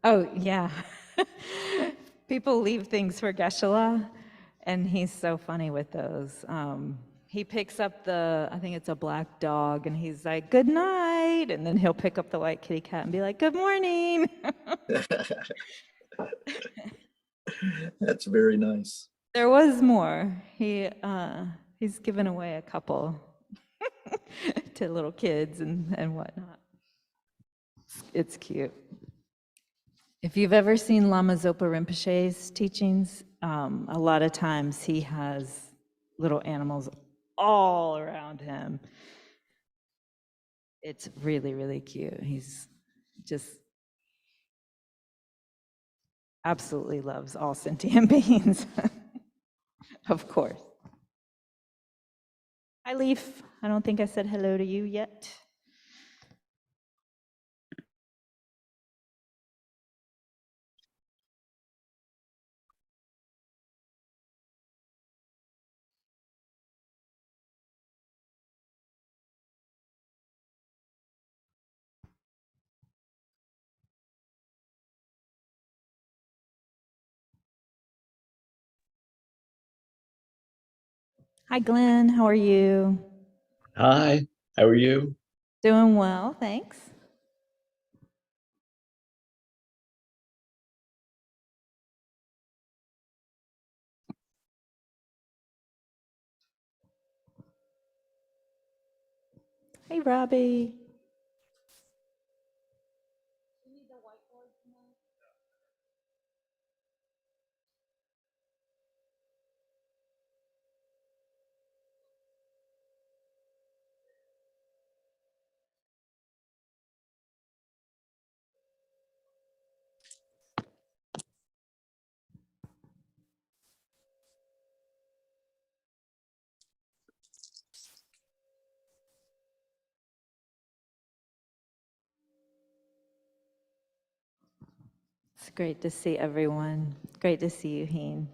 Oh, yeah. People leave things for Geshe-la, and he's so funny with those. He picks up I think it's a black dog, and he's like, "Good night," and then he'll pick up the white kitty cat and be like, "Good morning." That's very nice. There was more. He's given away a couple to little kids and whatnot. It's cute. If you've ever seen Lama Zopa Rinpoche's teachings, a lot of times he has little animals all around him. It's really, really cute. He's just absolutely loves all sentient beings, of course. Hi, Leaf. I don't think I said hello to you yet. Hi, Glenn. How are you? Hi, how are you? Doing well, thanks. Hey, Robbie. It's great to see everyone. Great to see you, Heen.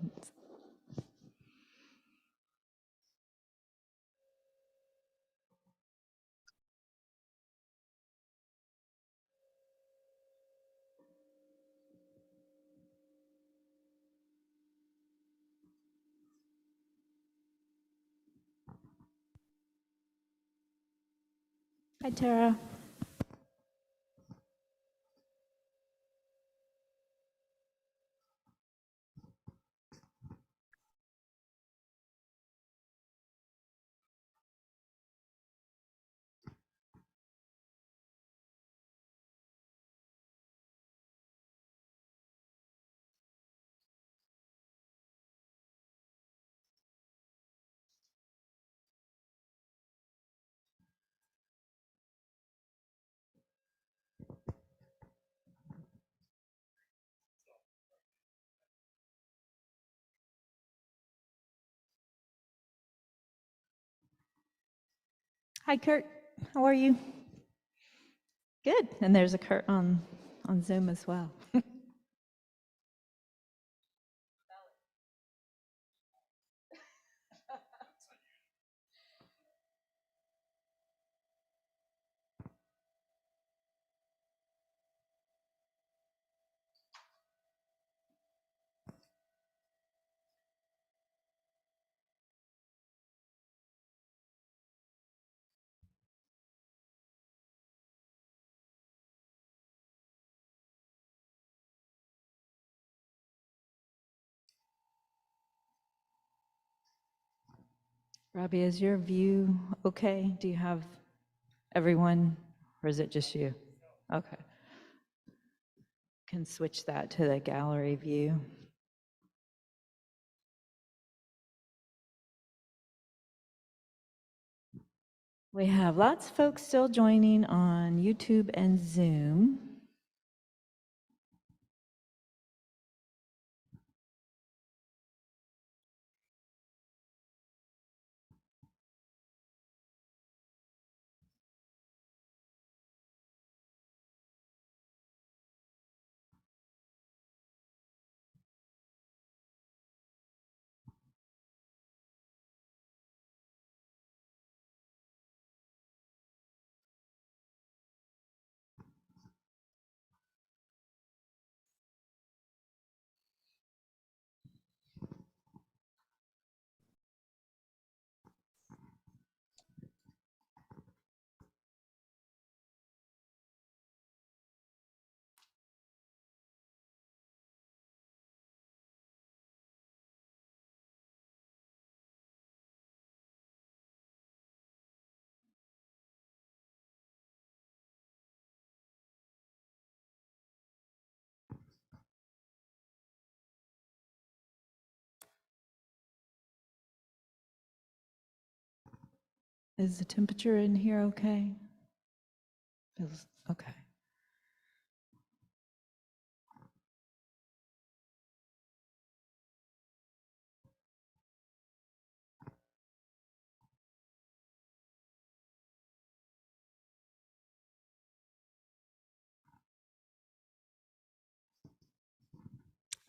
Hi, Tara. Hi, Kurt. How are you? Good. And there's a Kurt on Zoom as well. Robbie, is your view okay? Do you have everyone, or is it just you? Okay. Can switch that to the gallery view. We have lots of folks still joining on YouTube and Zoom. Is the temperature in here okay? Feels okay.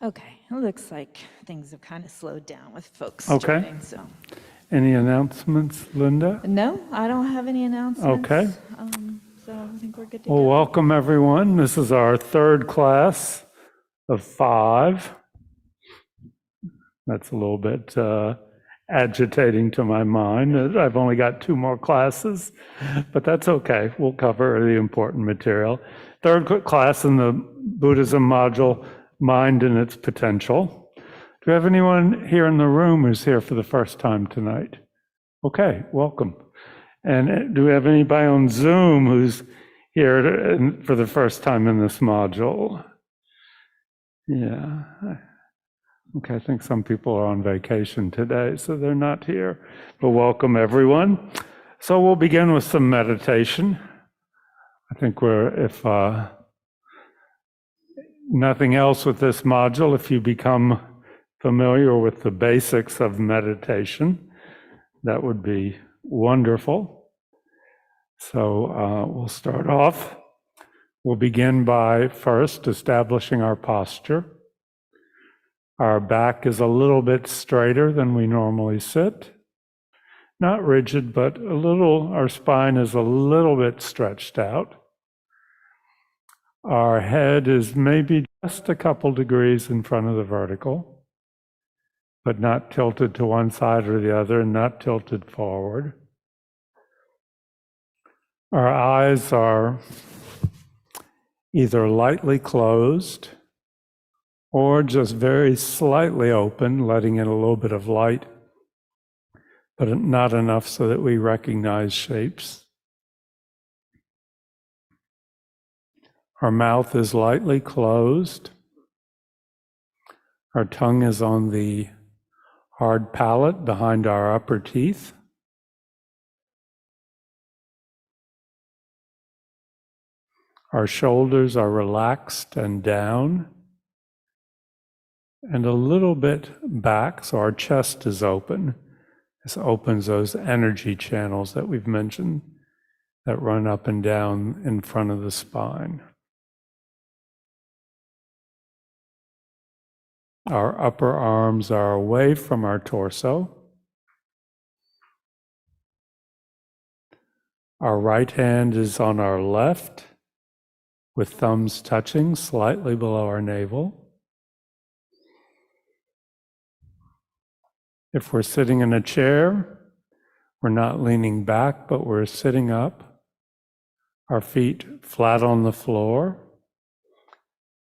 Okay, it looks like things have kind of slowed down with folks Okay. joining, so. Any announcements, Linda? No, I don't have any announcements. Okay. So I think we're good to Well, go. welcome everyone. This is our third class of 5. That's a little bit agitating to my mind. I've only got 2 more classes, but that's okay. We'll cover the important material. Third class in the Buddhism module, Mind and Its Potential. Do we have anyone here in the room who's here for the first time tonight? Okay, welcome. And do we have anybody on Zoom who's here for the first time in this module? Yeah. Okay, I think some people are on vacation today, so they're not here. But welcome, everyone. So we'll begin with some meditation. I think if nothing else with this module, if you become familiar with the basics of meditation, that would be wonderful. So we'll start off. We'll begin by first establishing our posture. Our back is a little bit straighter than we normally sit. Not rigid, but our spine is a little bit stretched out. Our head is maybe just a couple degrees in front of the vertical, but not tilted to one side or the other, and not tilted forward. Our eyes are either lightly closed or just very slightly open, letting in a little bit of light, but not enough so that we recognize shapes. Our mouth is lightly closed. Our tongue is on the hard palate behind our upper teeth. Our shoulders are relaxed and down, and a little bit back, so our chest is open. This opens those energy channels that we've mentioned that run up and down in front of the spine. Our upper arms are away from our torso. Our right hand is on our left, with thumbs touching slightly below our navel. If we're sitting in a chair, we're not leaning back, but we're sitting up. Our feet flat on the floor.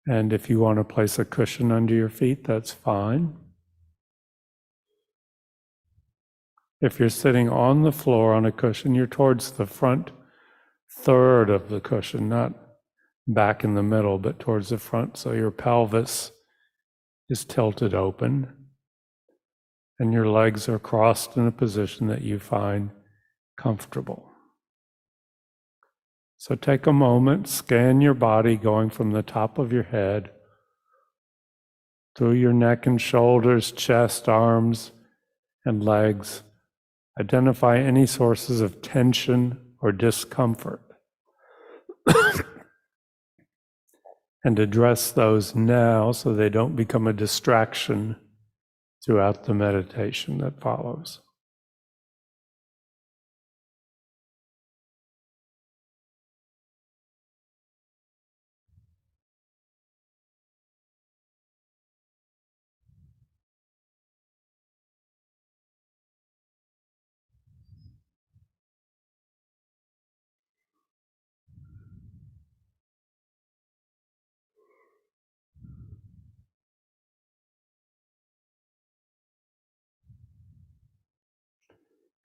And if you want to place a cushion under your feet, that's fine. If you're sitting on the floor on a cushion, you're towards the front third of the cushion, not back in the middle, but towards the front. So your pelvis is tilted open and your legs are crossed in a position that you find comfortable. So take a moment, scan your body going from the top of your head through your neck and shoulders, chest, arms, and legs. Identify any sources of tension or discomfort and address those now so they don't become a distraction throughout the meditation that follows.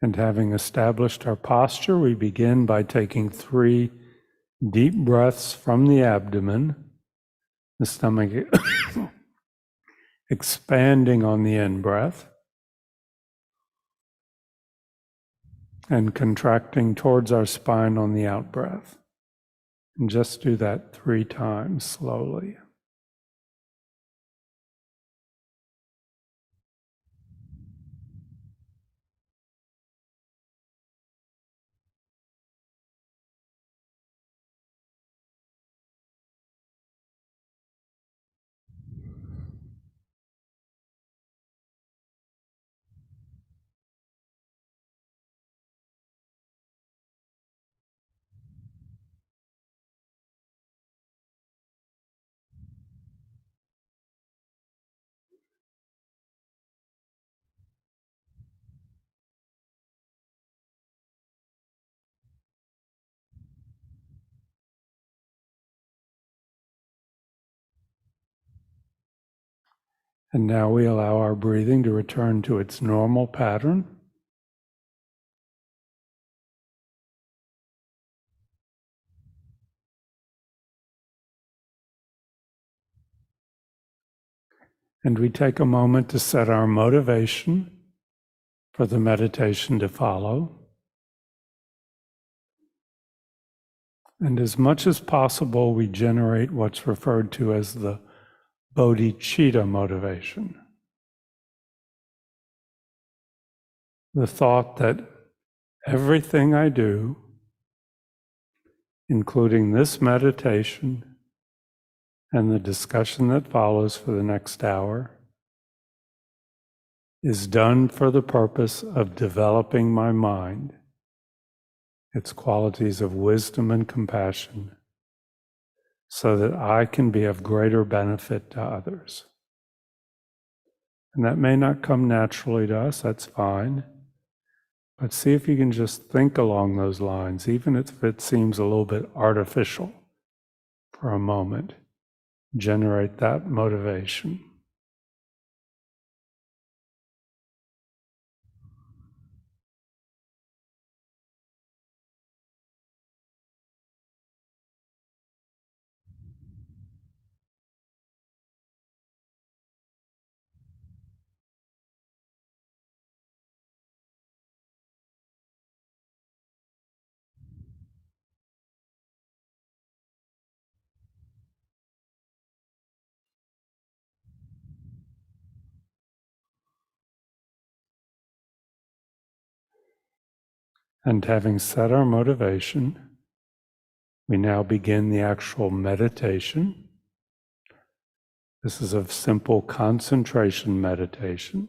And having established our posture, we begin by taking 3 deep breaths from the abdomen, the stomach expanding on the in-breath, and contracting towards our spine on the out breath. And just do that 3 times slowly. And now we allow our breathing to return to its normal pattern. And we take a moment to set our motivation for the meditation to follow. And as much as possible, we generate what's referred to as the bodhicitta motivation. The thought that everything I do, including this meditation and the discussion that follows for the next hour, is done for the purpose of developing my mind, its qualities of wisdom and compassion, so that I can be of greater benefit to others. And that may not come naturally to us, that's fine. But see if you can just think along those lines, even if it seems a little bit artificial for a moment. Generate that motivation. And having set our motivation, we now begin the actual meditation. This is a simple concentration meditation.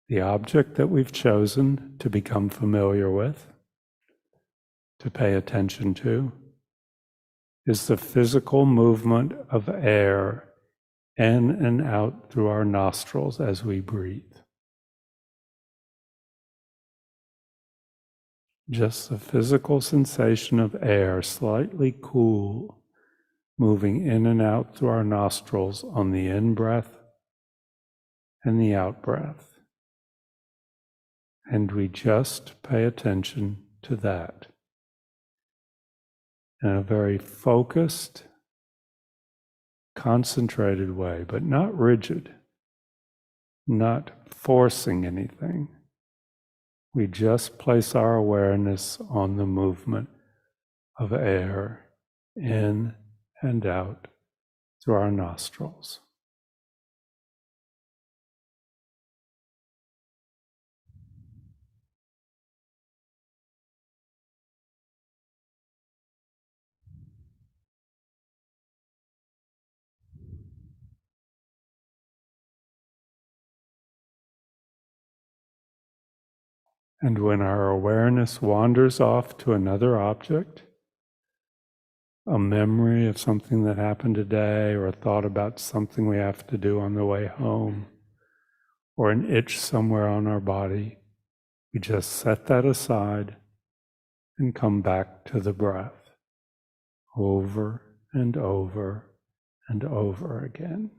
The object that we've chosen to become familiar with, to pay attention to, is the physical movement of air in and out through our nostrils as we breathe. Just the physical sensation of air, slightly cool, moving in and out through our nostrils on the in-breath and the out-breath. And we just pay attention to that in a very focused, concentrated way, but not rigid, not forcing anything. We just place our awareness on the movement of air in and out through our nostrils. And when our awareness wanders off to another object, a memory of something that happened today, or a thought about something we have to do on the way home, or an itch somewhere on our body, we just set that aside and come back to the breath over and over and over again.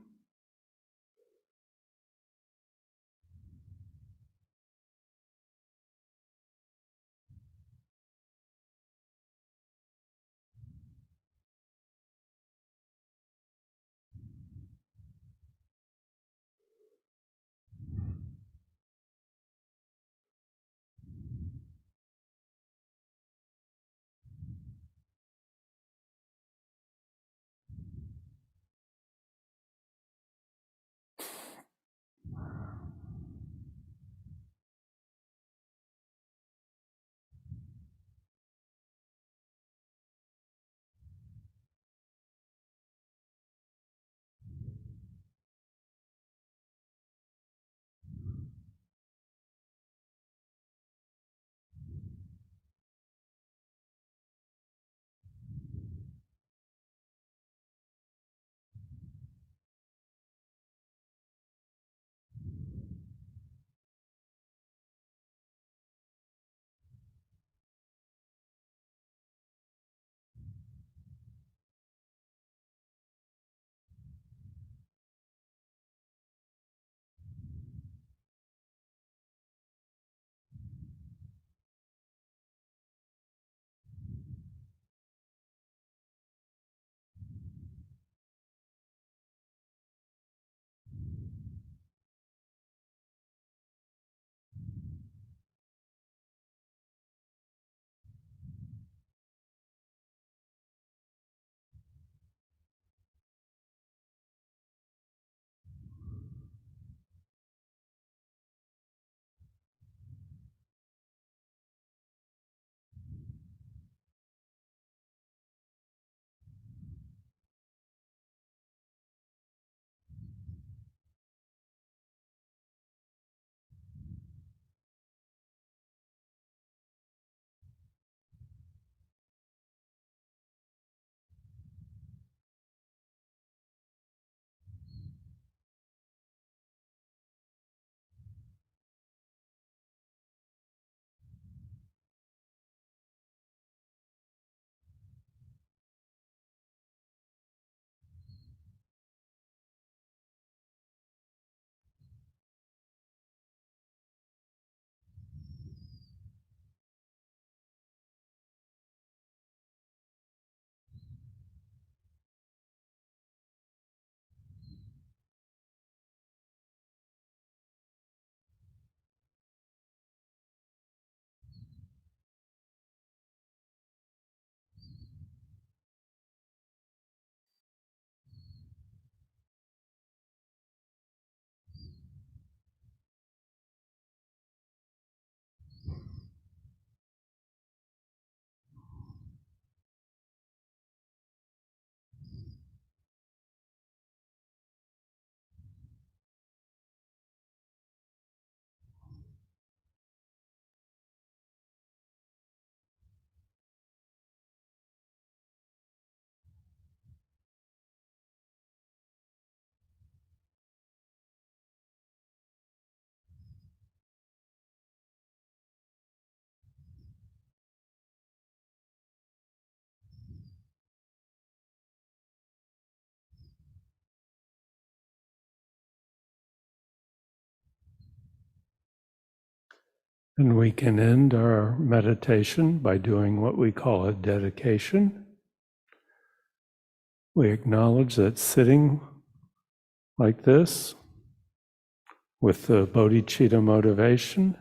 And we can end our meditation by doing what we call a dedication. We acknowledge that sitting like this with the bodhicitta motivation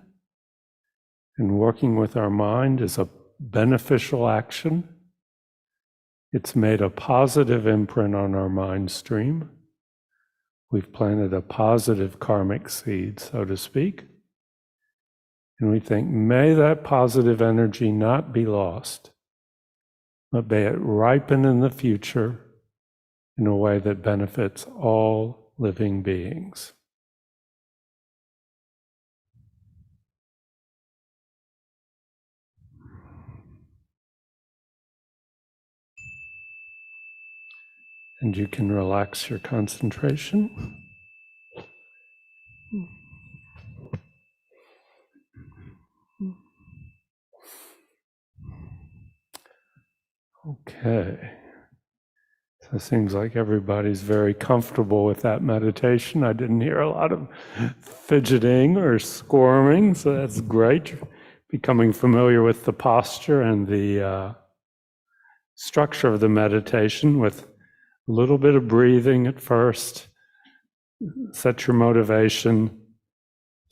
and working with our mind is a beneficial action. It's made a positive imprint on our mind stream. We've planted a positive karmic seed, so to speak. And we think, may that positive energy not be lost, but may it ripen in the future in a way that benefits all living beings. And you can relax your concentration. Okay. So it seems like everybody's very comfortable with that meditation. I didn't hear a lot of fidgeting or squirming, so that's great. Becoming familiar with the posture and the structure of the meditation with a little bit of breathing at first. Set your motivation,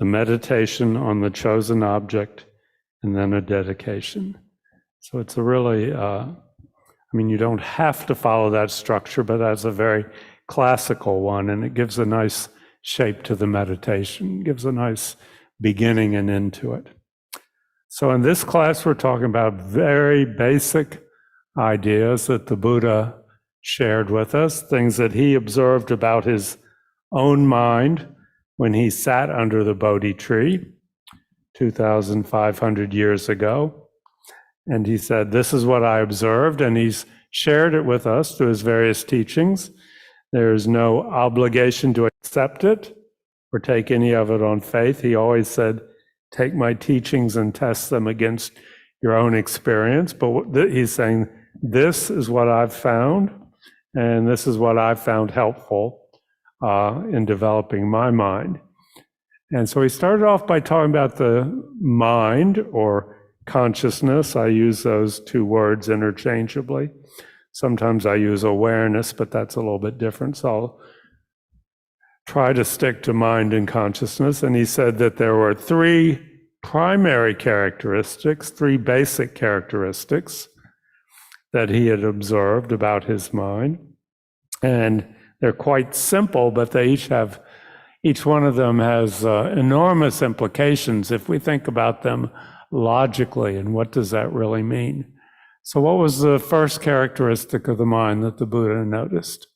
the meditation on the chosen object, and then a dedication. So it's a really, you don't have to follow that structure, but that's a very classical one, and it gives a nice shape to the meditation, gives a nice beginning and end to it. So in this class, we're talking about very basic ideas that the Buddha shared with us, things that he observed about his own mind when he sat under the Bodhi tree 2,500 years ago. And he said, this is what I observed, and he's shared it with us through his various teachings. There is no obligation to accept it or take any of it on faith. He always said, take my teachings and test them against your own experience. But he's saying, this is what I've found, and this is what I've found helpful in developing my mind. And so he started off by talking about the mind or consciousness. I use those two words interchangeably. Sometimes I use awareness, but that's a little bit different. So I'll try to stick to mind and consciousness. And he said that there were three primary characteristics, three basic characteristics that he had observed about his mind. And they're quite simple, but they each one of them has enormous implications if we think about them logically, and what does that really mean? So what was the first characteristic of the mind that the Buddha noticed?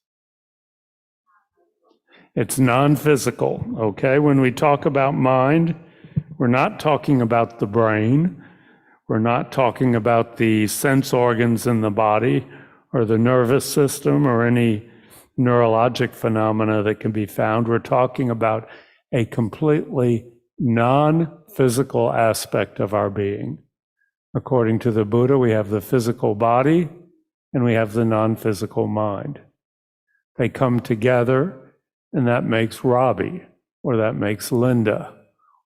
It's non-physical, okay? When we talk about mind, we're not talking about the brain. We're not talking about the sense organs in the body or the nervous system or any neurologic phenomena that can be found. We're talking about a completely non-physical aspect of our being. According to the Buddha, we have the physical body and we have the non-physical mind. They come together, and that makes Robbie, or that makes Linda,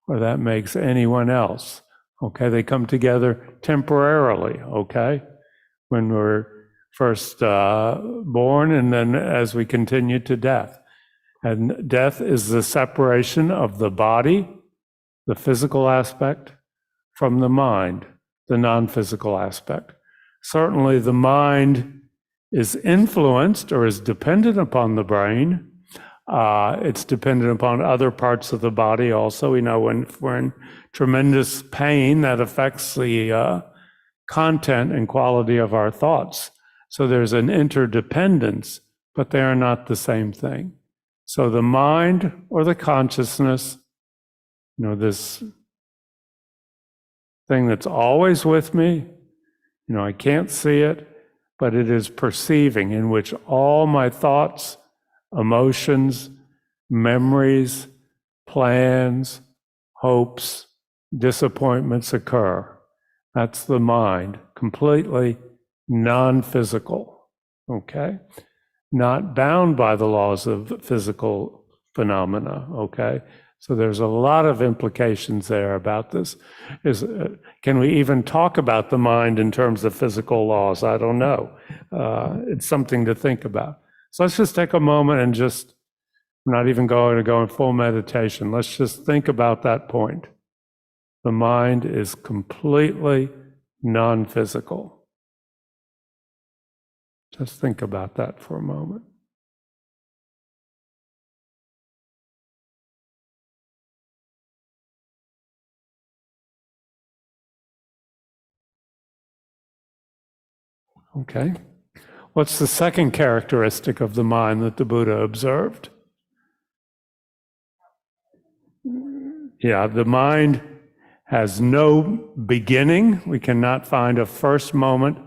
or that makes anyone else. Okay, they come together temporarily, okay? When we're first born, and then as we continue to death. And death is the separation of the body, the physical aspect, from the mind, the non-physical aspect. Certainly the mind is influenced or is dependent upon the brain. It's dependent upon other parts of the body also. We know when we're in tremendous pain, that affects the content and quality of our thoughts. So there's an interdependence, but they are not the same thing. So the mind or the consciousness, this thing that's always with me, I can't see it, but it is perceiving, in which all my thoughts, emotions, memories, plans, hopes, disappointments occur. That's the mind, completely non-physical, okay? Not bound by the laws of physical phenomena, okay? So there's a lot of implications there about this. Can we even talk about the mind in terms of physical laws? I don't know. It's something to think about. So let's just take a moment and just, I'm not even going to go in full meditation. Let's just think about that point. The mind is completely non-physical. Just think about that for a moment. Okay. What's the second characteristic of the mind that the Buddha observed? Yeah, the mind has no beginning. We cannot find a first moment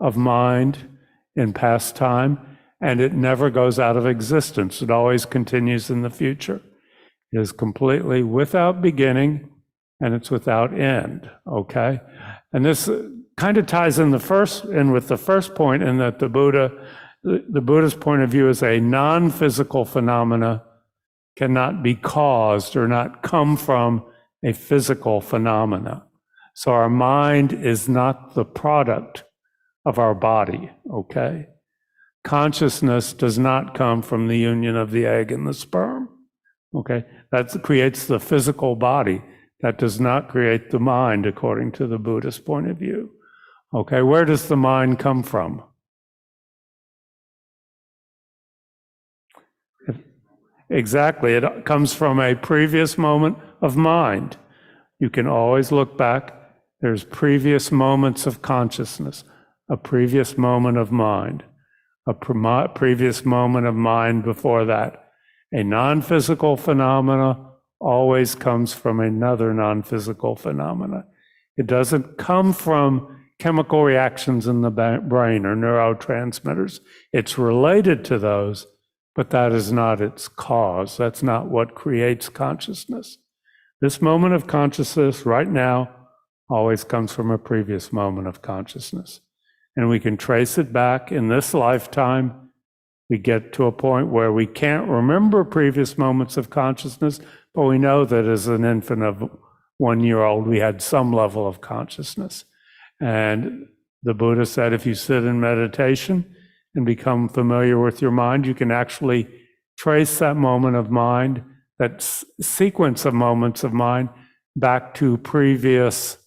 of mind in past time, and it never goes out of existence. It always continues in the future. It is completely without beginning, and it's without end, okay? And this kind of ties in with the first point, in that the Buddha's point of view is a non-physical phenomena cannot be caused or not come from a physical phenomena. So our mind is not the product of our body, okay? Consciousness does not come from the union of the egg and the sperm, okay? That creates the physical body. That does not create the mind, according to the Buddhist point of view. Okay, where does the mind come from? Exactly, it comes from a previous moment of mind. You can always look back. There's previous moments of consciousness, a previous moment of mind, a previous moment of mind before that. A non-physical phenomena always comes from another non-physical phenomena. It doesn't come from chemical reactions in the brain or neurotransmitters. It's related to those, but that is not its cause. That's not what creates consciousness. This moment of consciousness right now always comes from a previous moment of consciousness. And we can trace it back in this lifetime. We get to a point where we can't remember previous moments of consciousness, but we know that as an infant of 1 year old, we had some level of consciousness. And the Buddha said, if you sit in meditation and become familiar with your mind, you can actually trace that moment of mind, that sequence of moments of mind, back to previous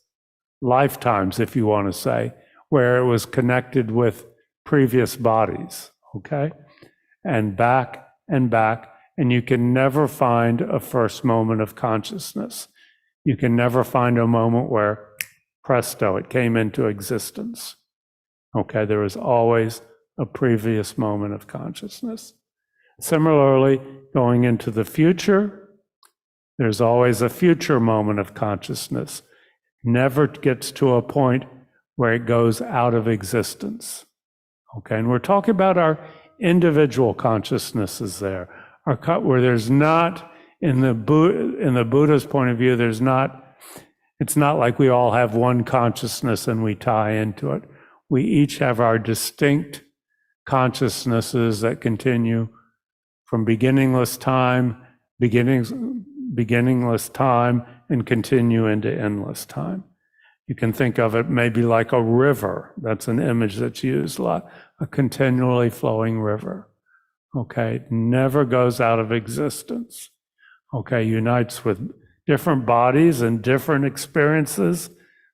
lifetimes, if you want to say, where it was connected with previous bodies, okay? And back, and you can never find a first moment of consciousness. You can never find a moment where, presto, it came into existence. Okay, there is always a previous moment of consciousness. Similarly, going into the future, there's always a future moment of consciousness. Never gets to a point where it goes out of existence. Okay, and we're talking about our individual consciousnesses there, where there's not, in the Buddha's point of view, it's not like we all have one consciousness and we tie into it. We each have our distinct consciousnesses that continue from beginningless time and continue into endless time. You can think of it maybe like a river. That's an image that's used a lot, a continually flowing river. Okay, it never goes out of existence. Okay, unites with different bodies and different experiences,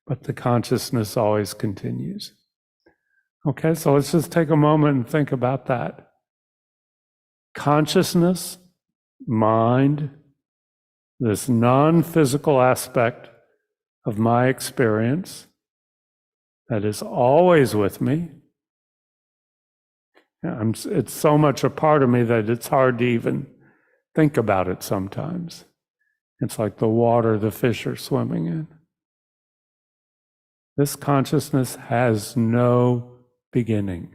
but the consciousness always continues. Okay, so let's just take a moment and think about that. Consciousness, mind, this non-physical aspect of my experience that is always with me. It's so much a part of me that it's hard to even think about it sometimes. It's like the water the fish are swimming in. This consciousness has no beginning.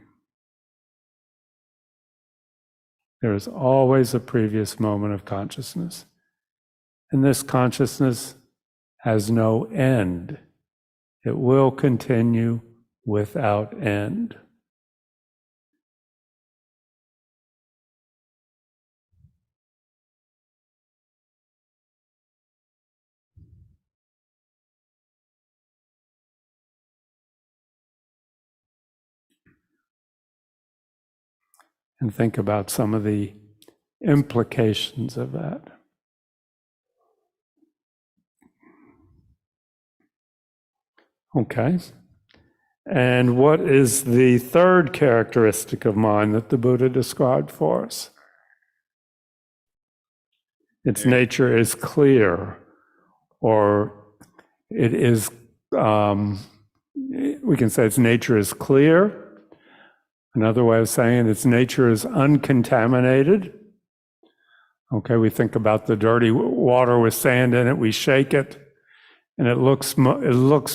There is always a previous moment of consciousness. And this consciousness has no end. It will continue without end. and think about some of the implications of that. Okay. And what is the third characteristic of mind that the Buddha described for us? Its nature is clear, or it is, we can say its nature is clear. Another way of saying its nature is uncontaminated. Okay, we think about the dirty water with sand in it, we shake it, and it looks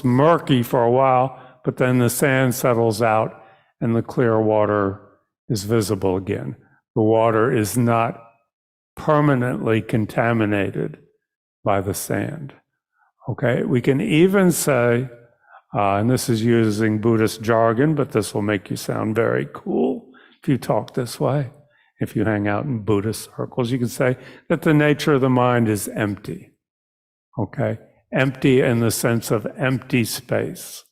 murky for a while, but then the sand settles out and the clear water is visible again. The water is not permanently contaminated by the sand. Okay, we can even say, and this is using Buddhist jargon, but this will make you sound very cool if you talk this way. If you hang out in Buddhist circles, you can say that the nature of the mind is empty. Okay, empty in the sense of empty space.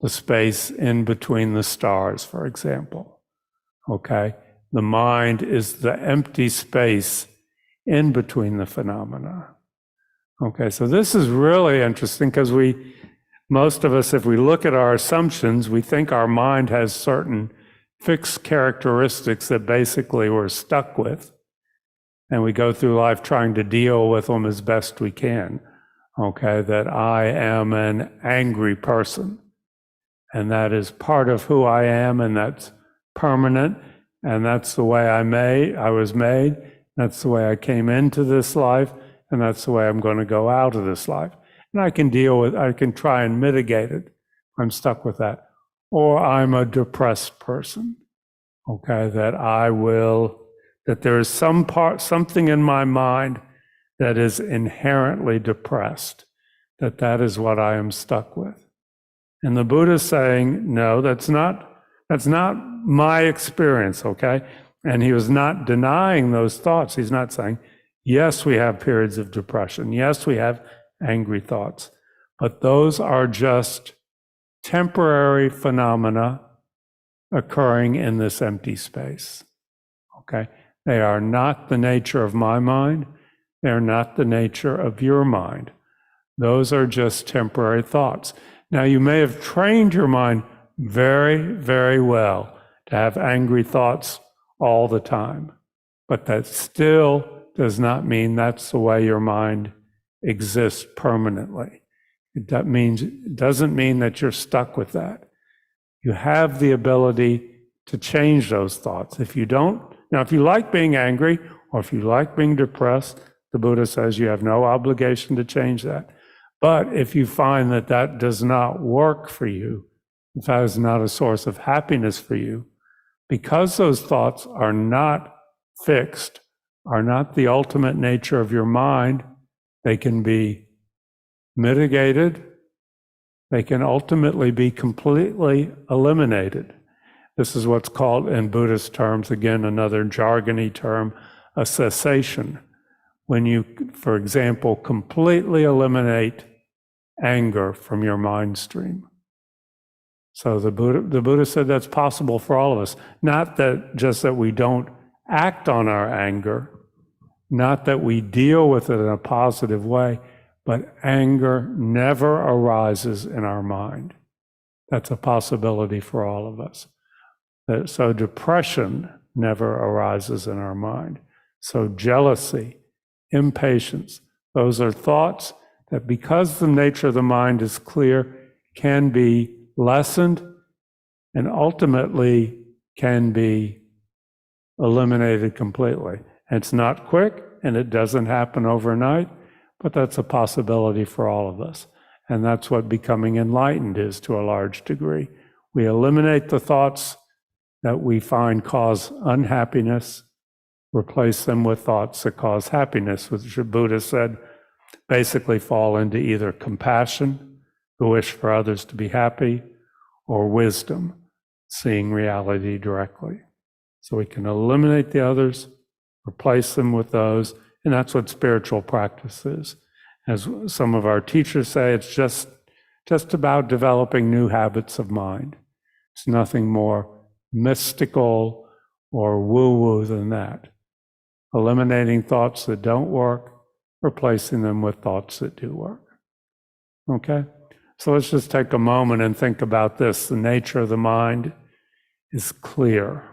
The space in between the stars, for example. Okay, the mind is the empty space in between the phenomena. Okay, so this is really interesting because most of us, if we look at our assumptions, we think our mind has certain fixed characteristics that basically we're stuck with, and we go through life trying to deal with them as best we can. Okay, that I am an angry person, and that is part of who I am, and that's permanent, and that's the way I was made, that's the way I came into this life, and that's the way I'm going to go out of this life. And I can try and mitigate it. I'm stuck with that. Or I'm a depressed person, okay, that there is something in my mind that is inherently depressed, that is what I am stuck with. And the Buddha is saying, no, that's not my experience, okay? And he was not denying those thoughts. He's not saying, yes, we have periods of depression. Yes, we have angry thoughts. But those are just temporary phenomena occurring in this empty space, okay? They are not the nature of my mind. They're not the nature of your mind. Those are just temporary thoughts. Now, you may have trained your mind very, very well to have angry thoughts all the time, but that still does not mean that's the way your mind exists permanently. It doesn't mean that you're stuck with that. You have the ability to change those thoughts. If you like being angry, or if you like being depressed, the Buddha says you have no obligation to change that. But if you find that that does not work for you, if that is not a source of happiness for you, because those thoughts are not fixed, are not the ultimate nature of your mind, they can be mitigated. They can ultimately be completely eliminated. This is what's called, in Buddhist terms, again, another jargony term, a cessation. When you, for example, completely eliminate anger from your mind stream. So the Buddha said that's possible for all of us. Not that we don't act on our anger, not that we deal with it in a positive way, but anger never arises in our mind. That's a possibility for all of us. So depression never arises in our mind. So jealousy, impatience, those are thoughts that, because the nature of the mind is clear, can be lessened and ultimately can be eliminated completely. It's not quick and it doesn't happen overnight, but that's a possibility for all of us. And that's what becoming enlightened is to a large degree. We eliminate the thoughts that we find cause unhappiness, replace them with thoughts that cause happiness, which the Buddha said basically fall into either compassion, the wish for others to be happy, or wisdom, seeing reality directly. So we can eliminate the others, replace them with those, and that's what spiritual practice is. As some of our teachers say, it's just about developing new habits of mind. It's nothing more mystical or woo-woo than that. Eliminating thoughts that don't work, replacing them with thoughts that do work. Okay? So let's just take a moment and think about this. The nature of the mind is clear.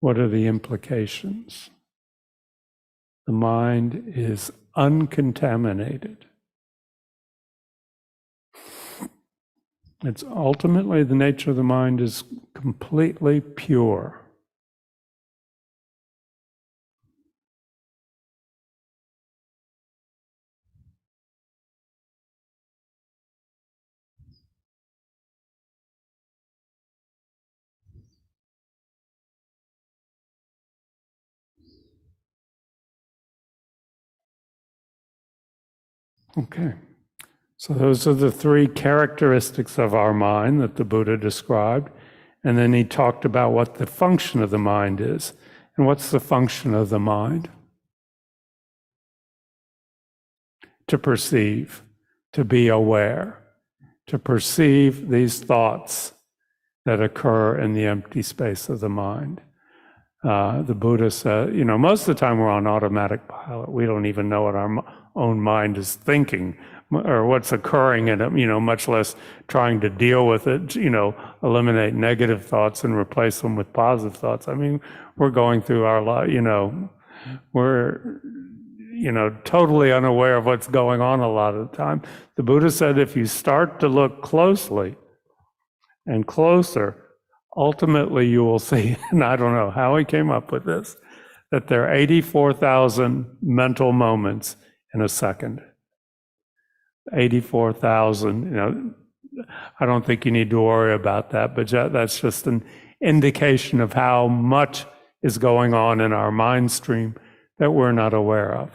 What are the implications? The mind is uncontaminated. It's ultimately, the nature of the mind is completely pure. Okay. So those are the three characteristics of our mind that the Buddha described. And then he talked about what the function of the mind is. And what's the function of the mind? To perceive, to be aware, to perceive these thoughts that occur in the empty space of the mind. The Buddha said, most of the time we're on automatic pilot. We don't even know what our own mind is thinking or what's occurring in it, much less trying to deal with it, eliminate negative thoughts and replace them with positive thoughts. I mean, we're going through our life, we're, totally unaware of what's going on a lot of the time. The Buddha said if you start to look closely and closer, ultimately you will see, and I don't know how he came up with this, that there are 84,000 mental moments in a second. 84,000, I don't think you need to worry about that, but that's just an indication of how much is going on in our mind stream that we're not aware of.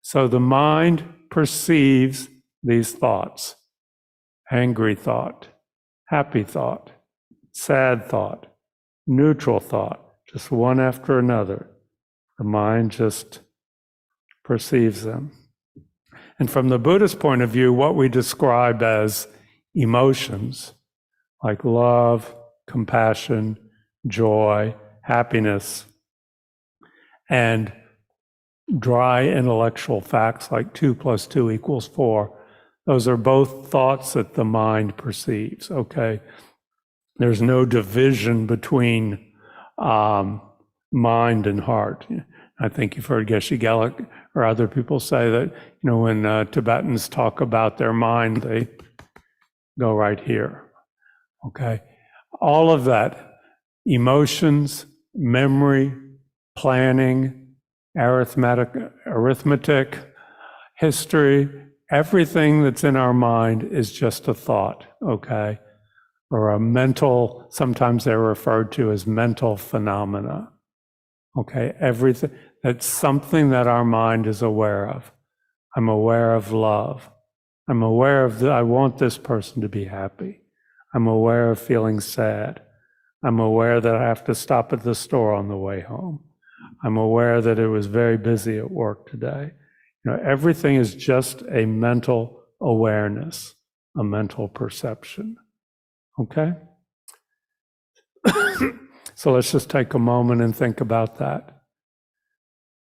So the mind perceives these thoughts: angry thought, happy thought, sad thought, neutral thought, just one after another. The mind just perceives them. And from the Buddhist point of view, what we describe as emotions, like love, compassion, joy, happiness, and dry intellectual facts like 2 + 2 = 4, those are both thoughts that the mind perceives, okay? There's no division between mind and heart. I think you've heard Geshe Gelik or other people say that, when Tibetans talk about their mind, they go right here, okay? All of that, emotions, memory, planning, arithmetic, history, everything that's in our mind is just a thought, okay? Or a mental, sometimes they're referred to as mental phenomena. Okay, everything, that's something that our mind is aware of. I'm aware of love. I'm aware of I want this person to be happy. I'm aware of feeling sad. I'm aware that I have to stop at the store on the way home. I'm aware that it was very busy at work today. Everything is just a mental awareness, a mental perception. Okay? So let's just take a moment and think about that.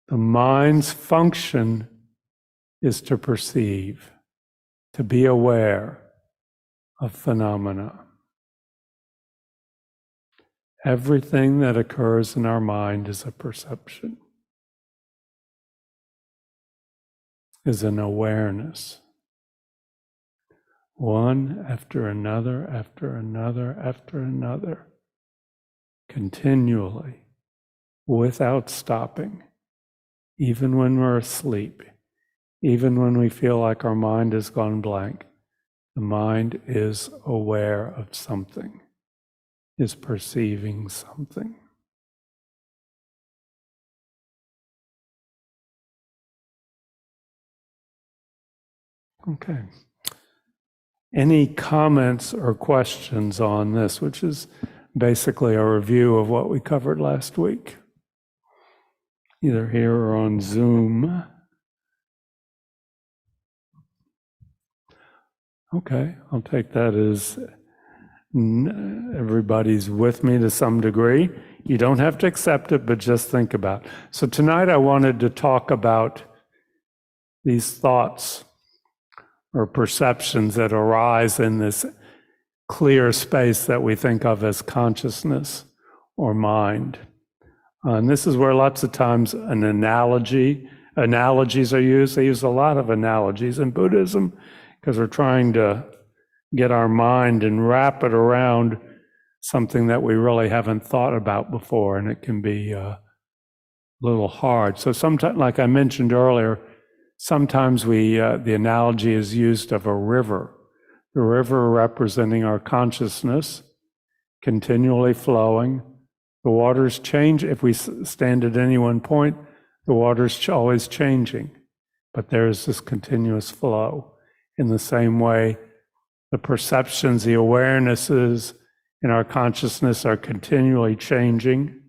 The mind's function is to perceive, to be aware of phenomena. Everything that occurs in our mind is a perception, is an awareness. One after another, after another, after another. Continually, without stopping, even when we're asleep, even when we feel like our mind has gone blank, the mind is aware of something, is perceiving something. Okay. Any comments or questions on this, which is basically a review of what we covered last week, either here or on Zoom? Okay, I'll take that as everybody's with me to some degree. You don't have to accept it, but just think about it. So tonight I wanted to talk about these thoughts or perceptions that arise in this clear space that we think of as consciousness or mind. And this is where lots of times analogies are used. They use a lot of analogies in Buddhism because we're trying to get our mind and wrap it around something that we really haven't thought about before, and it can be a little hard. So sometimes, like I mentioned earlier, sometimes the analogy is used of a river. The river representing our consciousness, continually flowing. The waters change. If we stand at any one point, the water's always changing, but there is this continuous flow. In the same way, the perceptions, the awarenesses in our consciousness are continually changing,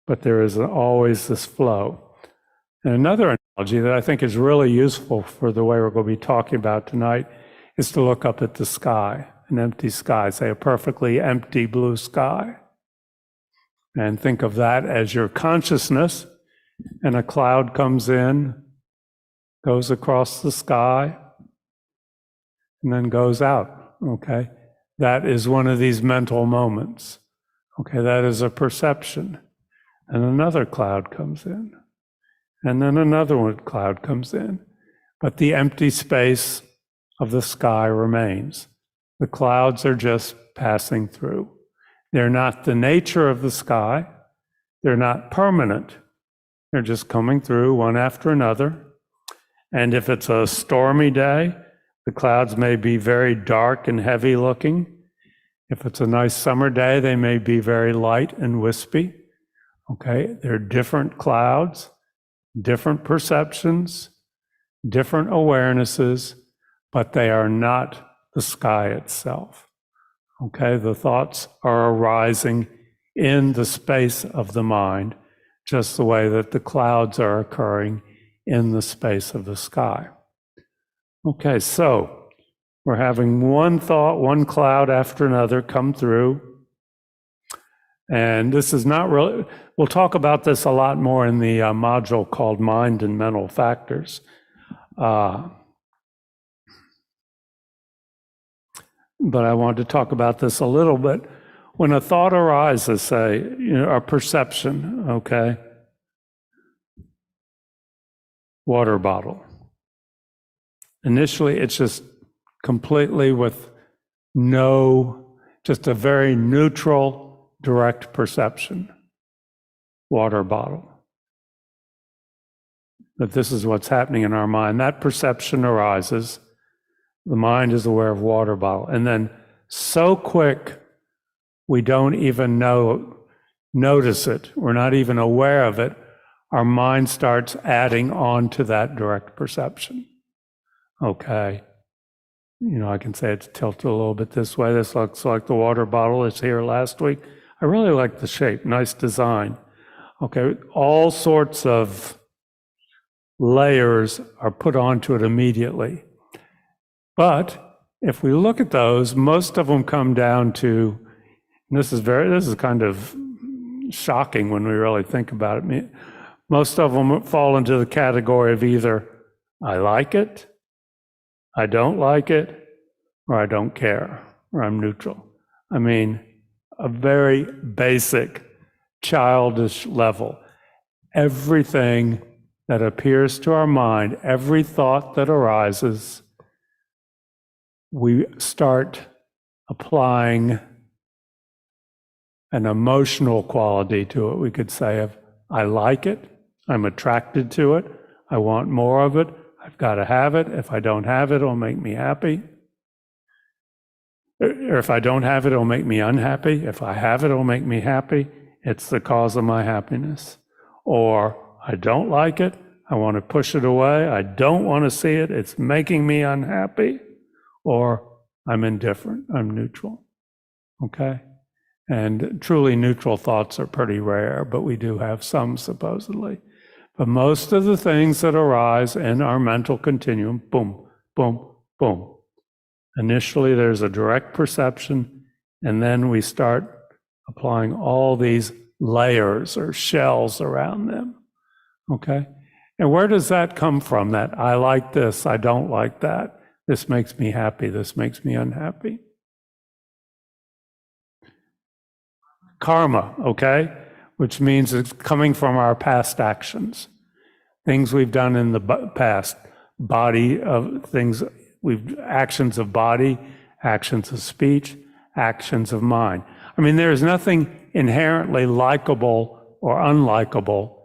but there is always this flow. And another analogy that I think is really useful for the way we're going to be talking about tonight is to look up at the sky, an empty sky, say a perfectly empty blue sky. And think of that as your consciousness, and a cloud comes in, goes across the sky, and then goes out, okay? That is one of these mental moments. Okay, that is a perception. And another cloud comes in. And then another cloud comes in. But the empty space of the sky remains. The clouds are just passing through. They're not the nature of the sky. They're not permanent. They're just coming through one after another. And if it's a stormy day, the clouds may be very dark and heavy looking. If it's a nice summer day, they may be very light and wispy. Okay, they're different clouds, different perceptions, different awarenesses, but they are not the sky itself. Okay, the thoughts are arising in the space of the mind, just the way that the clouds are occurring in the space of the sky. Okay, so we're having one thought, one cloud after another come through. And this is not really, we'll talk about this a lot more in the module called Mind and Mental Factors. But I wanted to talk about this a little bit. When a thought arises, say, a perception, okay? Water bottle. Initially, it's just completely with just a very neutral, direct perception. Water bottle. That this is what's happening in our mind. That perception arises. The mind is aware of water bottle. And then so quick, we don't even notice it. We're not even aware of it. Our mind starts adding on to that direct perception. Okay. I can say it's tilted a little bit this way. This looks like the water bottle is here last week. I really like the shape, nice design. Okay, all sorts of layers are put onto it immediately. But if we look at those, most of them come down to, and this is kind of shocking when we really think about it. Most of them fall into the category of either I like it, I don't like it, or I don't care, or I'm neutral. I mean, a very basic, childish level. Everything that appears to our mind, every thought that arises, we start applying an emotional quality to it. We could say of, I like it, I'm attracted to it, I want more of it, I've got to have it. If I don't have it, it'll make me happy. Or if I don't have it, it'll make me unhappy. If I have it, it'll make me happy. It's the cause of my happiness. Or I don't like it, I want to push it away, I don't want to see it, it's making me unhappy. Or I'm indifferent, I'm neutral. Okay? And truly neutral thoughts are pretty rare, but we do have some supposedly. But most of the things that arise in our mental continuum, boom, boom, Boom. Initially, there's a direct perception, and then we start applying all these layers or shells around them. Okay? And where does that come from? That I like this, I don't like that. This makes me happy, this makes me unhappy. Karma, okay? Which means it's coming from our past actions. Things we've done in the past, body of things, actions of body, actions of speech, actions of mind. I mean, there's nothing inherently likable or unlikable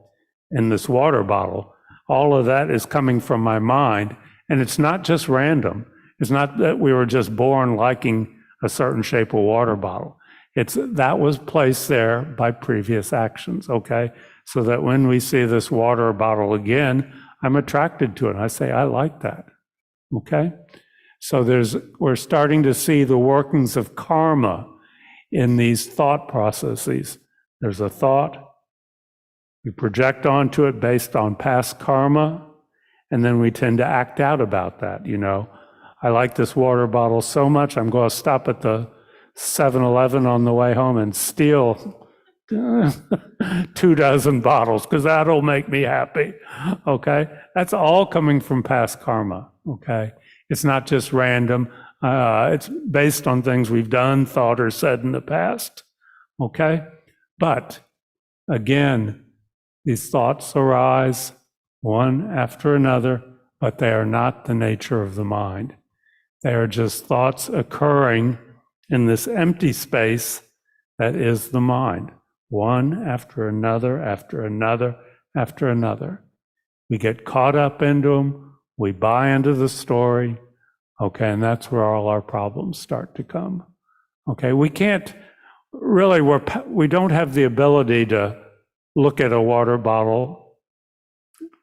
in this water bottle. All of that is coming from my mind, and it's not just random. It's not that we were just born liking a certain shape of water bottle. It's that was placed there by previous actions, okay? So that when we see this water bottle again, I'm attracted to it. I say, I like that, okay? So we're starting to see the workings of karma in these thought processes. There's a thought, we project onto it based on past karma, and then we tend to act out about that, you know. I like this water bottle so much, I'm going to stop at the 7-Eleven on the way home and steal 24 bottles because that'll make me happy, okay? That's all coming from past karma, okay? It's not just random. It's based on things we've done, thought, or said in the past, okay? But again, these thoughts arise one after another, but they are not the nature of the mind. They are just thoughts occurring in this empty space that is the mind, one after another, after another, after another. We get caught up into them, we buy into the story, okay, and that's where all our problems start to come. Okay, we can't really, we don't have the ability to look at a water bottle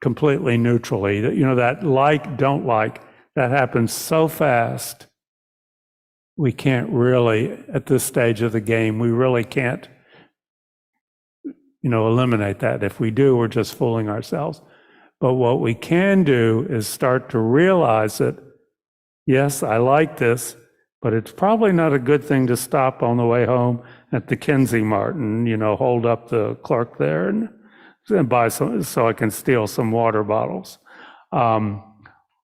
completely neutrally. You know, that like, don't like, that happens so fast. We can't really, at this stage of the game, we really can't, you know, eliminate that. If we do, we're just fooling ourselves. But what we can do is start to realize that, yes, I like this, but it's probably not a good thing to stop on the way home at the Kinsey Martin, you know, hold up the clerk there and buy some, so I can steal some water bottles.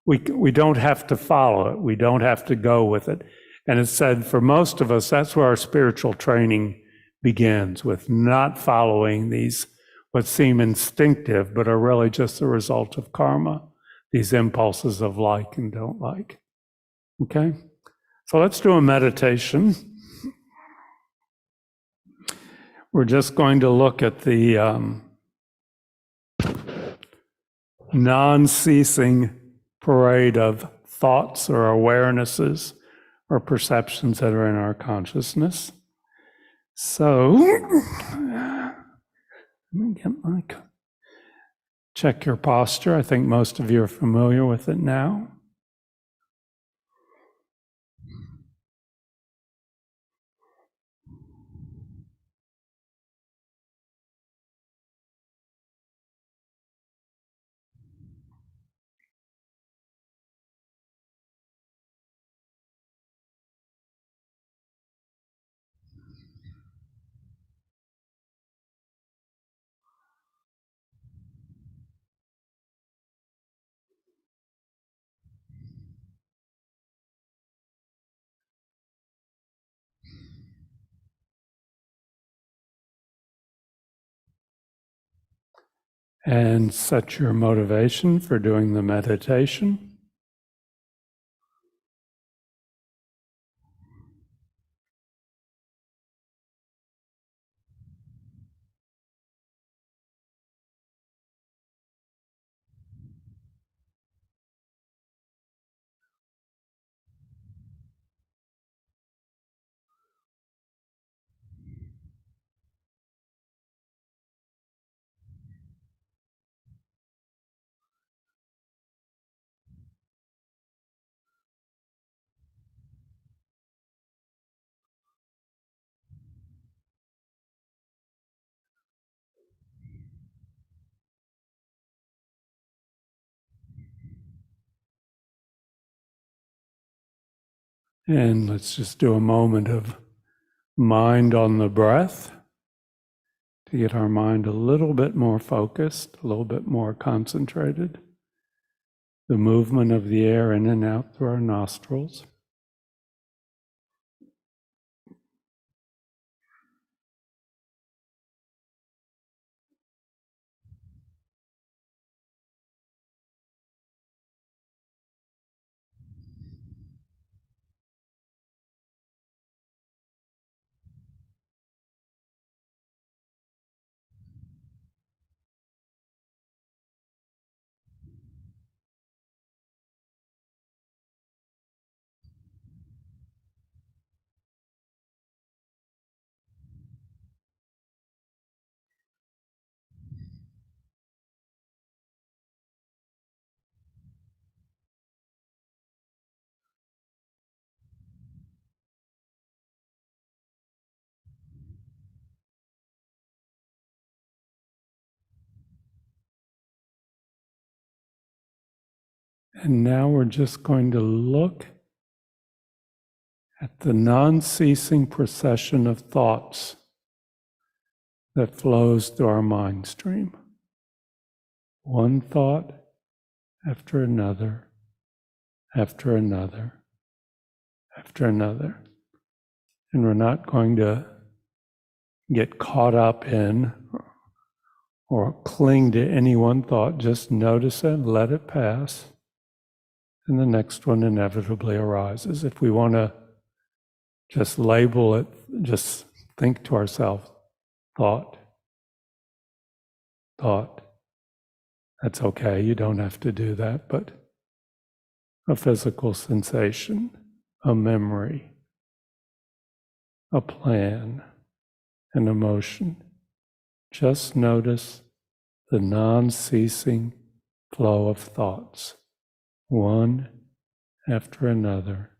We don't have to follow it. We don't have to go with it. And it's said for most of us, that's where our spiritual training begins, with not following these what seem instinctive, but are really just the result of karma, these impulses of like and don't like. Okay? So let's do a meditation. We're just going to look at the non-ceasing parade of thoughts or awarenesses or perceptions that are in our consciousness. So, let me get my, check your posture. I think most of you are familiar with it now. And set your motivation for doing the meditation. And let's just do a moment of mind on the breath to get our mind a little bit more focused, a little bit more concentrated. The movement of the air in and out through our nostrils. And now we're just going to look at the non-ceasing procession of thoughts that flows through our mind stream. One thought after another, after another, after another. And we're not going to get caught up in or cling to any one thought. Just notice it, let it pass, and the next one inevitably arises. If we want to just label it, just think to ourselves, thought. That's okay, you don't have to do that, but a physical sensation, a memory, a plan, an emotion. Just notice the non-ceasing flow of thoughts, one after another,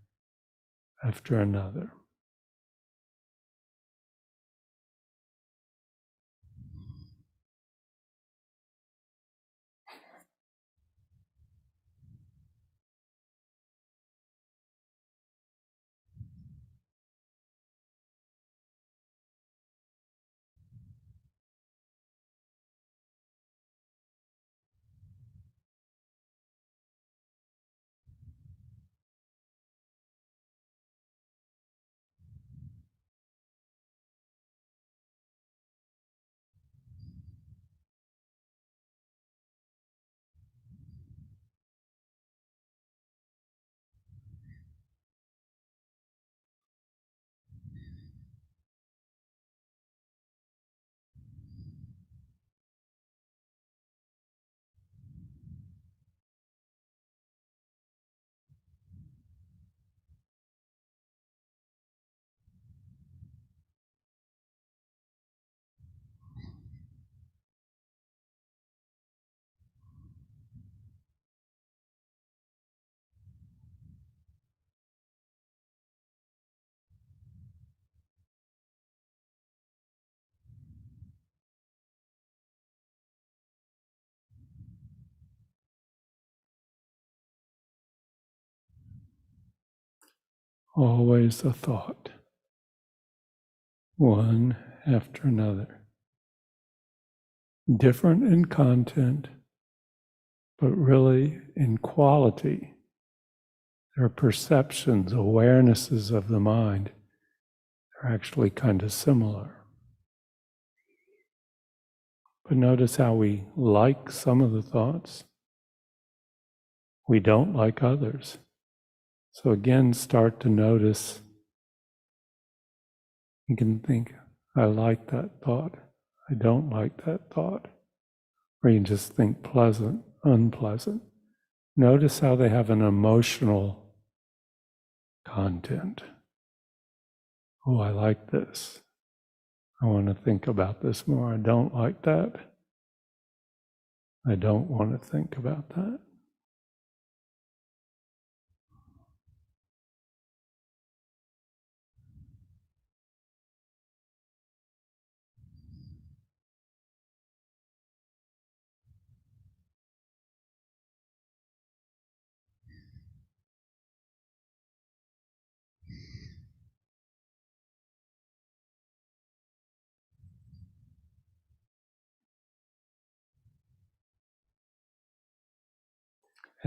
after another. Always a thought, one after another. Different in content, but really in quality. Their perceptions, awarenesses of the mind are actually kind of similar. But notice how we like some of the thoughts, we don't like others. So again, start to notice. You can think, I like that thought, I don't like that thought. Or you can just think pleasant, unpleasant. Notice how they have an emotional content. Oh, I like this. I want to think about this more. I don't like that. I don't want to think about that.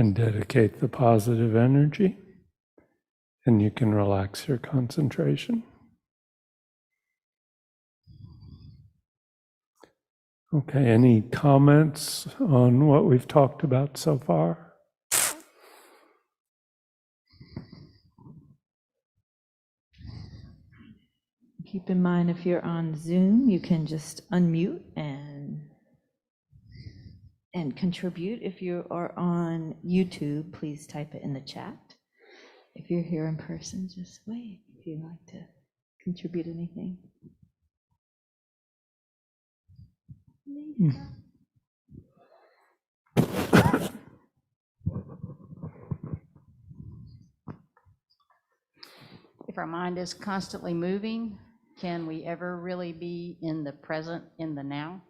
and dedicate the positive energy, and you can relax your concentration. Okay, any comments on what we've talked about so far? Keep in mind, if you're on Zoom, you can just unmute and contribute. If you are on YouTube, please type it in the chat. If you're here in person, just wave if you'd like to contribute anything. If our mind is constantly moving, can we ever really be in the present, in the now?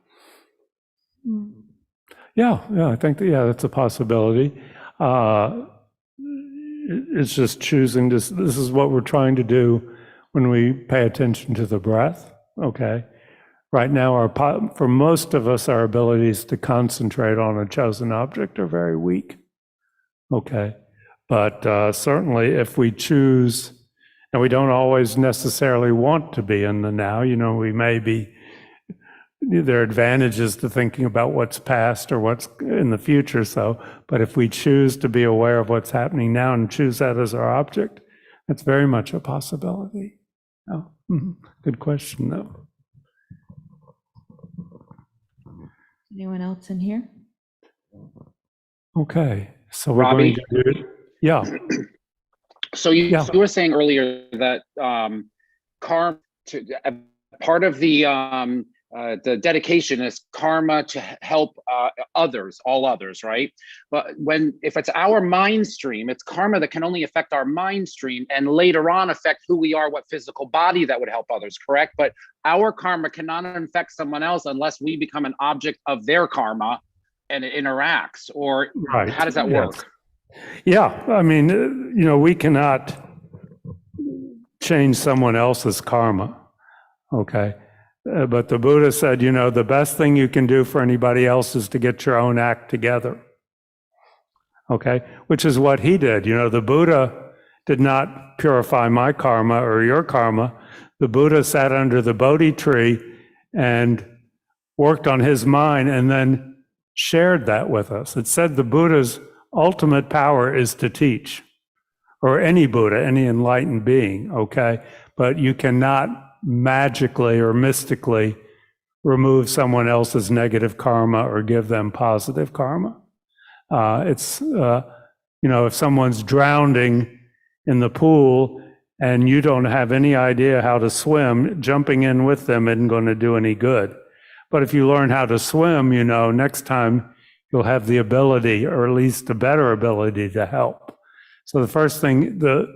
Yeah, I think that's a possibility. It's just choosing this. This is what we're trying to do when we pay attention to the breath. Okay. Right now, for most of us, our abilities to concentrate on a chosen object are very weak. Okay. But certainly if we choose, and we don't always necessarily want to be in the now, we may be, there are advantages to thinking about what's past or what's in the future. But if we choose to be aware of what's happening now and choose that as our object, that's very much a possibility. Oh, good question, though. Anyone else in here? Okay, so we're Robbie? going to do, yeah. So you were saying earlier that karma, part of the dedication is karma to help others, all others, right? But if it's our mind stream, it's karma that can only affect our mind stream and later on affect who we are, what physical body that would help others, correct? But our karma cannot affect someone else unless we become an object of their karma and it interacts, or Right. How does that work? Yeah, I mean, we cannot change someone else's karma, okay? But the Buddha said, the best thing you can do for anybody else is to get your own act together, okay? Which is what he did. The Buddha did not purify my karma or your karma. The Buddha sat under the Bodhi tree and worked on his mind and then shared that with us. It said the Buddha's ultimate power is to teach, or any Buddha, any enlightened being, okay? But you cannot magically or mystically remove someone else's negative karma or give them positive karma. If someone's drowning in the pool and you don't have any idea how to swim, jumping in with them isn't going to do any good. But if you learn how to swim, next time you'll have the ability, or at least a better ability, to help. So the first thing, the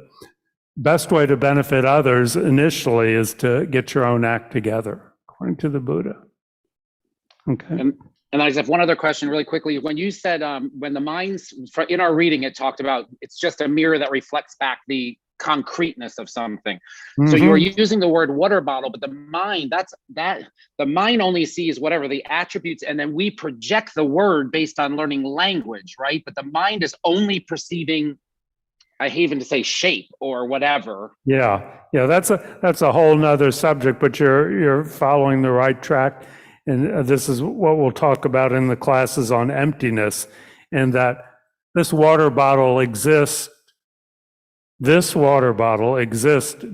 best way to benefit others initially is to get your own act together, according to the Buddha. Okay. And I just have one other question really quickly. When you said, when the mind's, in our reading, it talked about it's just a mirror that reflects back the concreteness of something. So you were using the word water bottle, but the mind, the mind only sees whatever the attributes, and then we project the word based on learning language, right? But the mind is only perceiving, I hate even to say shape or whatever. Yeah, that's a whole nother subject, but you're following the right track. And this is what we'll talk about in the classes on emptiness, and that this water bottle exists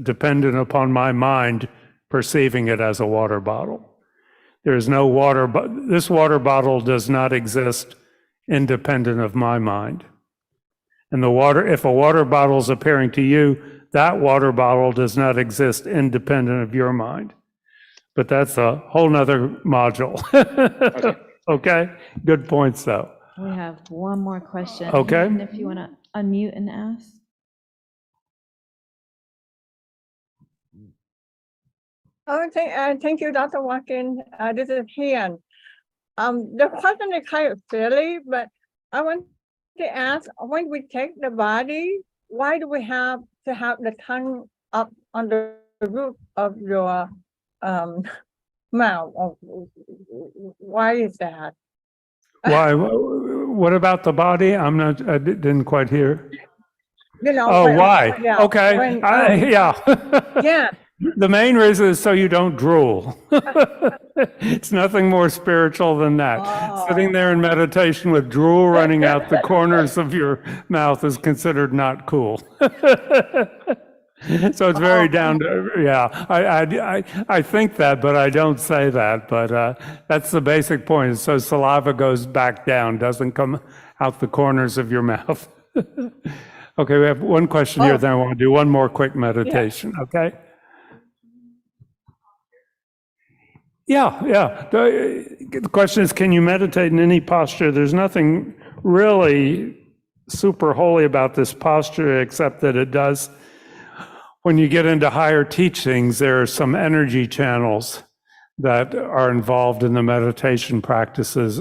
dependent upon my mind perceiving it as a water bottle. There is no water, but this water bottle does not exist independent of my mind. And if a water bottle is appearing to you, that water bottle does not exist independent of your mind. But that's a whole nother module. Okay, good points though. We have one more question. Okay. And if you want to unmute and ask. Thank you, Dr. Watkins. This is Hian. The question is kind of silly, but I want to ask, when we take the body, why do we have to have the tongue up on the roof of your mouth? Why is that? Why what about the body? I didn't quite hear. You know. Oh, why? Yeah. Okay. When, Yeah. yeah. The main reason is so you don't drool. It's nothing more spiritual than that. Oh. Sitting there in meditation with drool running out the corners of your mouth is considered not cool. So it's very down to, yeah, I think that, but I don't say that. But that's the basic point. So saliva goes back down, doesn't come out the corners of your mouth. Okay, we have one question here, then I want to do one more quick meditation, okay? Yeah. The question is, can you meditate in any posture? There's nothing really super holy about this posture, except that it does, when you get into higher teachings, there are some energy channels that are involved in the meditation practices,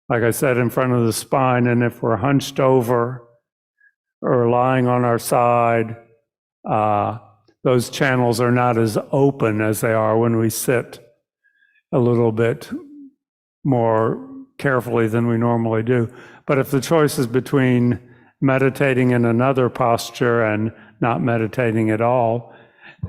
like I said, in front of the spine. And if we're hunched over or lying on our side, those channels are not as open as they are when we sit a little bit more carefully than we normally do. But if the choice is between meditating in another posture and not meditating at all,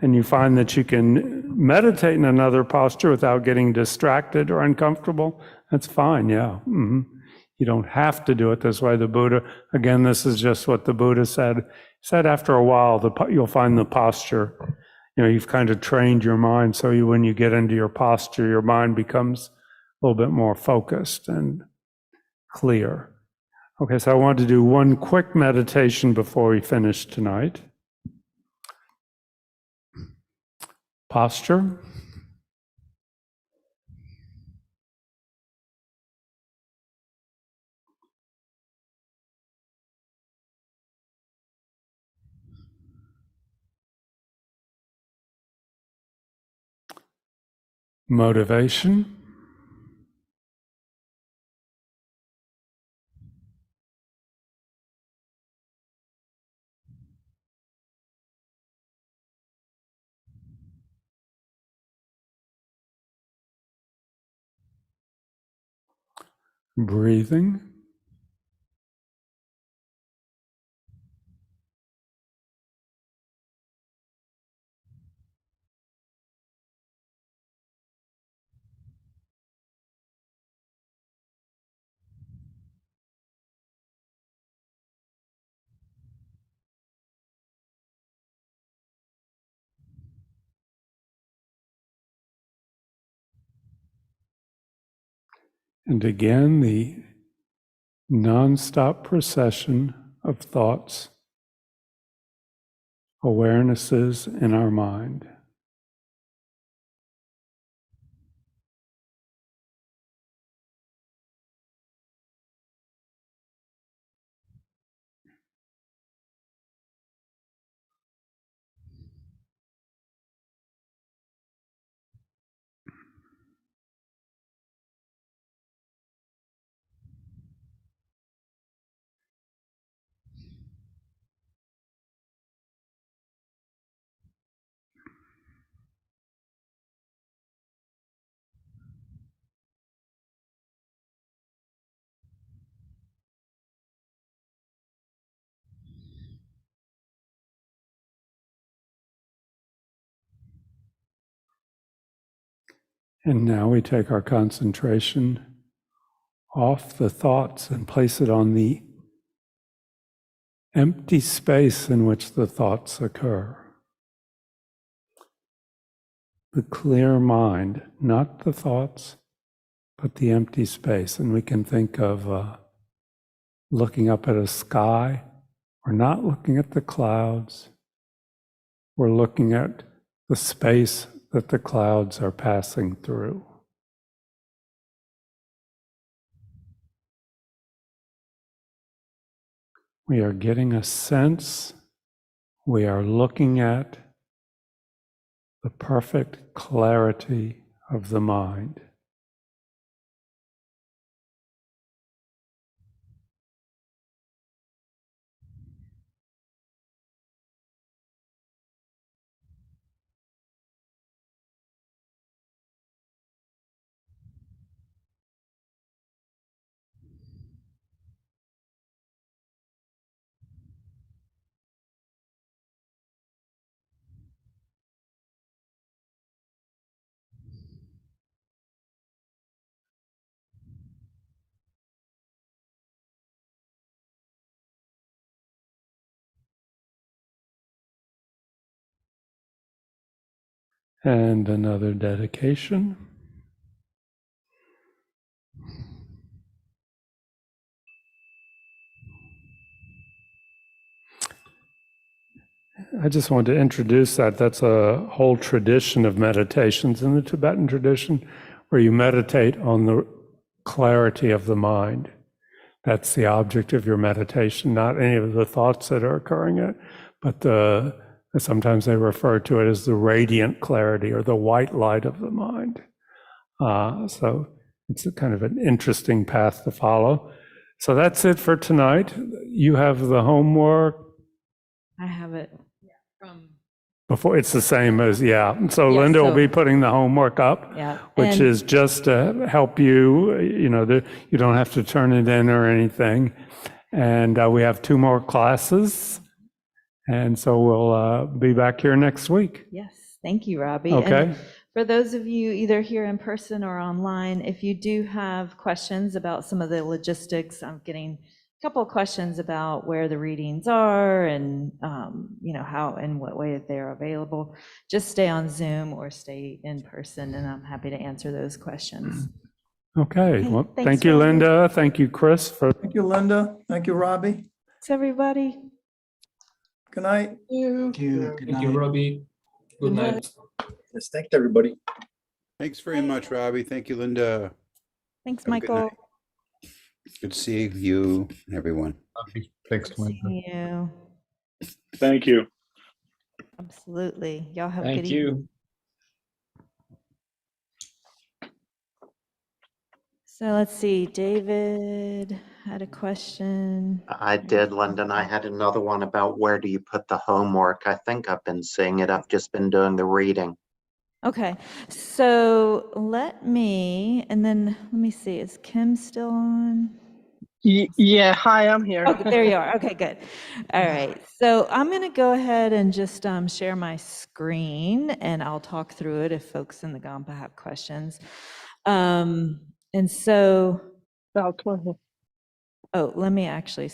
and you find that you can meditate in another posture without getting distracted or uncomfortable, that's fine, yeah. You don't have to do it this way. The Buddha, again, this is just what the Buddha said. He said after a while, you'll find the posture, you've kind of trained your mind, so when you get into your posture, your mind becomes a little bit more focused and clear. Okay, so I want to do one quick meditation before we finish tonight. Posture. Motivation. Breathing. And again, the non-stop procession of thoughts, awarenesses in our mind. And now we take our concentration off the thoughts and place it on the empty space in which the thoughts occur. The clear mind, not the thoughts, but the empty space. And we can think of looking up at a sky. We're not looking at the clouds. We're looking at the space that the clouds are passing through. We are getting a sense, we are looking at the perfect clarity of the mind. And another dedication. I just wanted to introduce that. That's a whole tradition of meditations in the Tibetan tradition where you meditate on the clarity of the mind. That's the object of your meditation, not any of the thoughts that are occurring, but sometimes they refer to it as the radiant clarity or the white light of the mind. So it's a kind of an interesting path to follow. So that's it for tonight. You have the homework. I have it. Before, it's the same as, yeah. So Yeah, Linda will so- be putting the homework up, Yeah. which and- is just to help you, you don't have to turn it in or anything. And we have 2 more classes. And so we'll be back here next week. Yes, thank you, Robbie. Okay. And for those of you either here in person or online, if you do have questions about some of the logistics, I'm getting a couple of questions about where the readings are and, how and what way they're available. Just stay on Zoom or stay in person, and I'm happy to answer those questions. Okay. Okay, Well, thanks, thank you, Robbie. Linda. Thank you, Chris, for Thank you, Linda. Thank you, Robbie. Thanks, everybody. Good night. Thank you, Robbie. Good night. Yes, thanks, everybody. Thanks very much, Robbie. Thank you, Linda. Thanks, Have a good Michael. night. Good to see you and everyone. Thanks, See you. Thank you. Absolutely. Y'all have a good Thank evening. you. So let's see, David had a question. I did, Lyndon. I had another one about where do you put the homework? I think I've been seeing it. I've just been doing the reading. Okay, so let me see, is Kim still on? Yeah, hi, I'm here. Oh, there you are. Okay, good. All right, so I'm going to go ahead and just share my screen, and I'll talk through it if folks in the Kadampa have questions. And so, About 20. oh, let me actually